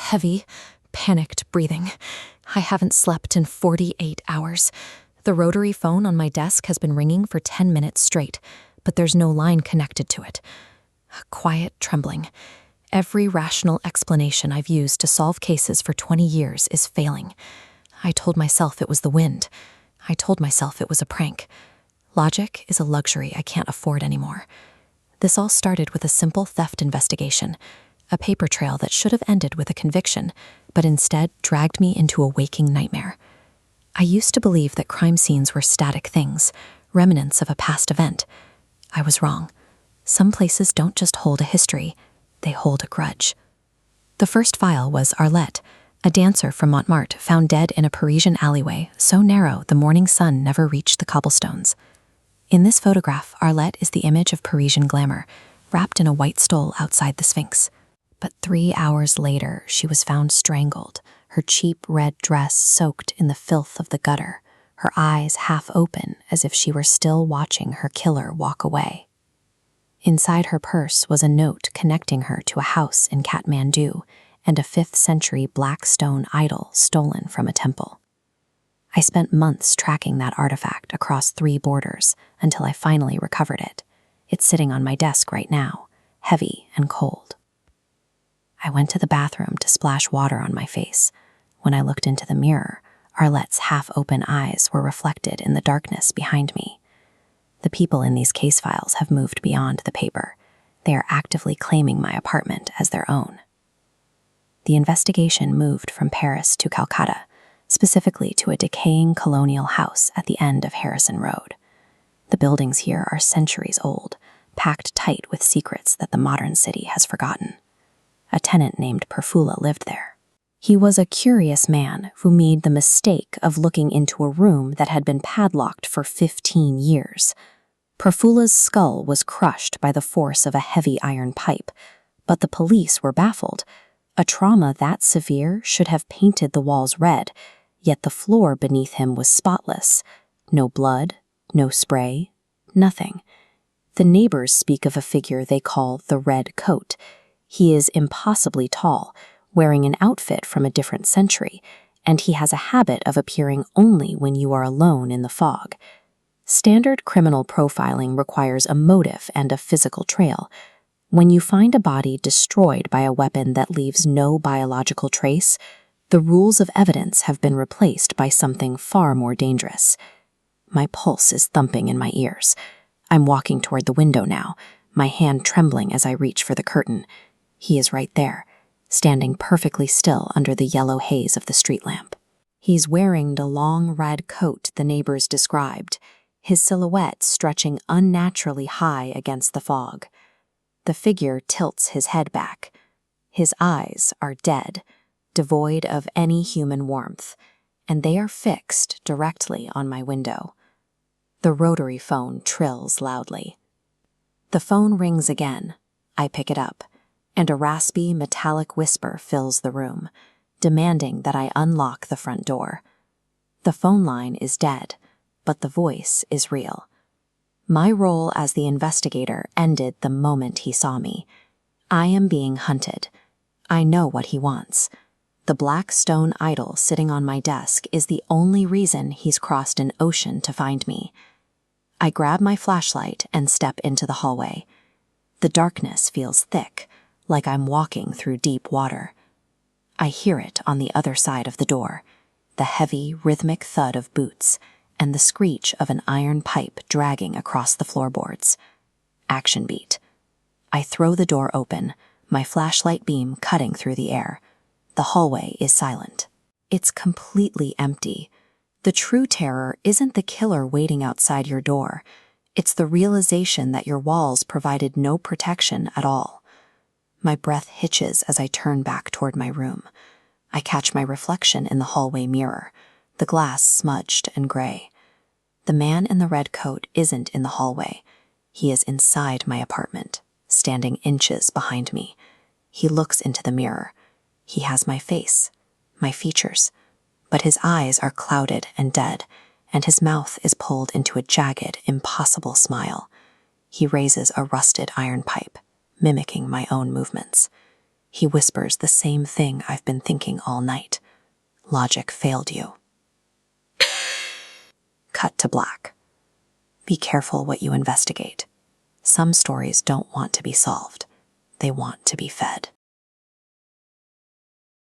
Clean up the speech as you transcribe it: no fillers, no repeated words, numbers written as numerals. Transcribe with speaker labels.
Speaker 1: heavy, panicked breathing. I haven't slept in 48 hours. The rotary phone on my desk has been ringing for 10 minutes straight, but there's no line connected to it. A quiet trembling. Every rational explanation I've used to solve cases for 20 years is failing. I told myself it was the wind. I told myself it was a prank. Logic is a luxury I can't afford anymore. This all started with a simple theft investigation, a paper trail that should have ended with a conviction, but instead dragged me into a waking nightmare. I used to believe that crime scenes were static things, remnants of a past event. I was wrong. Some places don't just hold a history, they hold a grudge. The first file was Arlette, a dancer from Montmartre found dead in a Parisian alleyway so narrow the morning sun never reached the cobblestones. In this photograph, Arlette is the image of Parisian glamour, wrapped in a white stole outside the Sphinx. But 3 hours later, she was found strangled, her cheap red dress soaked in the filth of the gutter, her eyes half open as if she were still watching her killer walk away. Inside her purse was a note connecting her to a house in Kathmandu and a 5th-century black stone idol stolen from a temple. I spent months tracking that artifact across 3 borders until I finally recovered it. It's sitting on my desk right now, heavy and cold. I went to the bathroom to splash water on my face. When I looked into the mirror, Arlette's half-open eyes were reflected in the darkness behind me. The people in these case files have moved beyond the paper. They are actively claiming my apartment as their own. The investigation moved from Paris to Calcutta, specifically to a decaying colonial house at the end of Harrison Road. The buildings here are centuries old, packed tight with secrets that the modern city has forgotten. A tenant named Perfula lived there. He was a curious man who made the mistake of looking into a room that had been padlocked for 15 years. Perfula's skull was crushed by the force of a heavy iron pipe, but the police were baffled. A trauma that severe should have painted the walls red, yet the floor beneath him was spotless. No blood, no spray, nothing. The neighbors speak of a figure they call the Red Coat. He is impossibly tall, wearing an outfit from a different century, and he has a habit of appearing only when you are alone in the fog. Standard criminal profiling requires a motive and a physical trail. When you find a body destroyed by a weapon that leaves no biological trace, the rules of evidence have been replaced by something far more dangerous. My pulse is thumping in my ears. I'm walking toward the window now, my hand trembling as I reach for the curtain. He is right there, standing perfectly still under the yellow haze of the street lamp. He's wearing the long red coat the neighbors described, his silhouette stretching unnaturally high against the fog. The figure tilts his head back. His eyes are dead, devoid of any human warmth, and they are fixed directly on my window. The rotary phone trills loudly. The phone rings again. I pick it up, and a raspy, metallic whisper fills the room, demanding that I unlock the front door. The phone line is dead, but the voice is real. My role as the investigator ended the moment he saw me. I am being hunted. I know what he wants. The black stone idol sitting on my desk is the only reason he's crossed an ocean to find me. I grab my flashlight and step into the hallway. The darkness feels thick, like I'm walking through deep water. I hear it on the other side of the door, the heavy, rhythmic thud of boots, and the screech of an iron pipe dragging across the floorboards. Action beat. I throw the door open, my flashlight beam cutting through the air. The hallway is silent. It's completely empty. The true terror isn't the killer waiting outside your door. It's the realization that your walls provided no protection at all. My breath hitches as I turn back toward my room. I catch my reflection in the hallway mirror, the glass smudged and gray. The man in the red coat isn't in the hallway. He is inside my apartment, standing inches behind me. He looks into the mirror. He has my face, my features, but his eyes are clouded and dead, and his mouth is pulled into a jagged, impossible smile. He raises a rusted iron pipe, mimicking my own movements. He whispers the same thing I've been thinking all night. Logic failed you. Cut to black. Be careful what you investigate. Some stories don't want to be solved. They want to be fed.